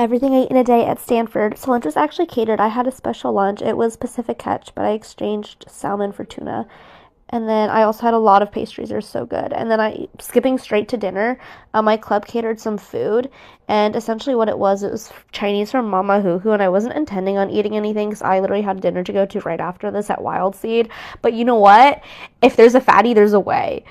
everything I ate in a day at Stanford. So lunch was actually catered. I had a special lunch. It was Pacific Catch, but I exchanged salmon for tuna. And then I also had a lot of pastries. They're so good. And then skipping straight to dinner, my club catered some food. And essentially what it was Chinese from Mama Hoo Hoo. And I wasn't intending on eating anything because I literally had dinner to go to right after this at Wild Seed. But you know what? If there's a fatty, there's a way.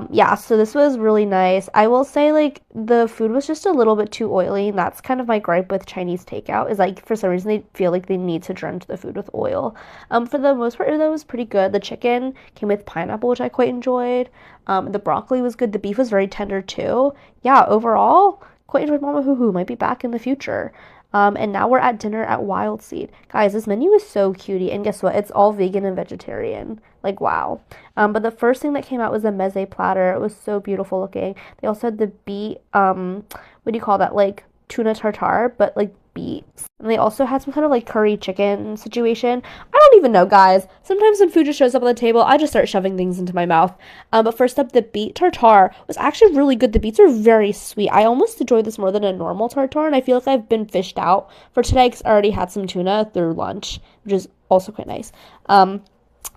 Yeah, so this was really nice. I will say, like, the food was just a little bit too oily, and that's kind of my gripe with Chinese takeout, is, like, for some reason they feel like they need to drench the food with oil. For the most part, that was pretty good. The chicken came with pineapple, which I quite enjoyed. The broccoli was good. The beef was very tender, too. Yeah, overall, quite enjoyed Mama Hoo Hoo. Might be back in the future. And now we're at dinner at Wild Seed. Guys, this menu is so cutie, and guess what? It's all vegan and vegetarian. Like, wow. But the first thing that came out was a meze platter. It was so beautiful looking. They also had the beet, what do you call that? Like, tuna tartare, but, like, beets. And they also had some kind of, like, curry chicken situation. I don't even know, guys. Sometimes when food just shows up on the table, I just start shoving things into my mouth. But first up, the beet tartare was actually really good. The beets are very sweet. I almost enjoyed this more than a normal tartare, and I feel like I've been fished out for today because I already had some tuna through lunch, which is also quite nice.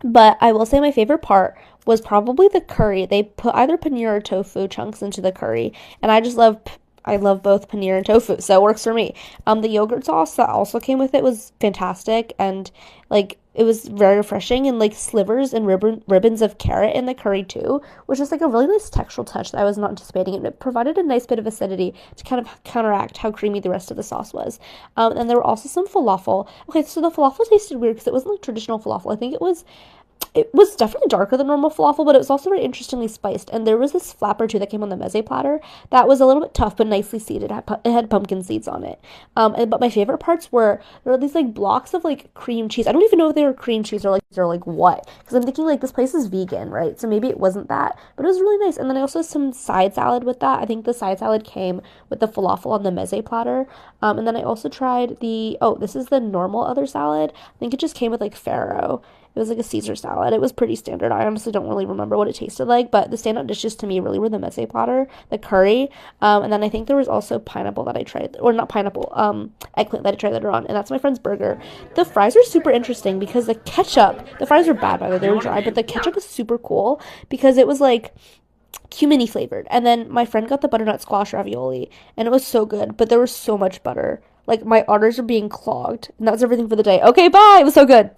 But I will say my favorite part was probably the curry. They put either paneer or tofu chunks into the curry, and I love both paneer and tofu, so it works for me. The yogurt sauce that also came with it was fantastic, and, like, it was very refreshing, and, like, slivers and ribbons of carrot in the curry, too, which is, like, a really nice textural touch that I was not anticipating, and it provided a nice bit of acidity to kind of counteract how creamy the rest of the sauce was. And there were also some falafel. Okay, so the falafel tasted weird because it wasn't like traditional falafel. I think it was definitely darker than normal falafel, but it was also very interestingly spiced. And there was this flapper, too, that came on the meze platter that was a little bit tough, but nicely seeded. It had pumpkin seeds on it. But my favorite parts there were these, like, blocks of, like, cream cheese. I don't even know if they were cream cheese or, like what. Because I'm thinking, like, this place is vegan, right? So maybe it wasn't that. But it was really nice. And then I also had some side salad with that. I think the side salad came with the falafel on the meze platter. And then I also tried this is the normal other salad. I think it just came with, like, farro. It was like a Caesar salad. It was pretty standard. I honestly don't really remember what it tasted like, but the standout dishes to me really were the meze platter, the curry, and then I think there was also pineapple that I tried, or not pineapple, eggplant that I tried later on, and that's my friend's burger. The fries are super interesting because the fries were bad by the way, they were dry, but the ketchup was super cool because it was like cuminy flavored. And then my friend got the butternut squash ravioli, and it was so good, but there was so much butter. Like, my arteries are being clogged, and that was everything for the day. Okay, bye! It was so good.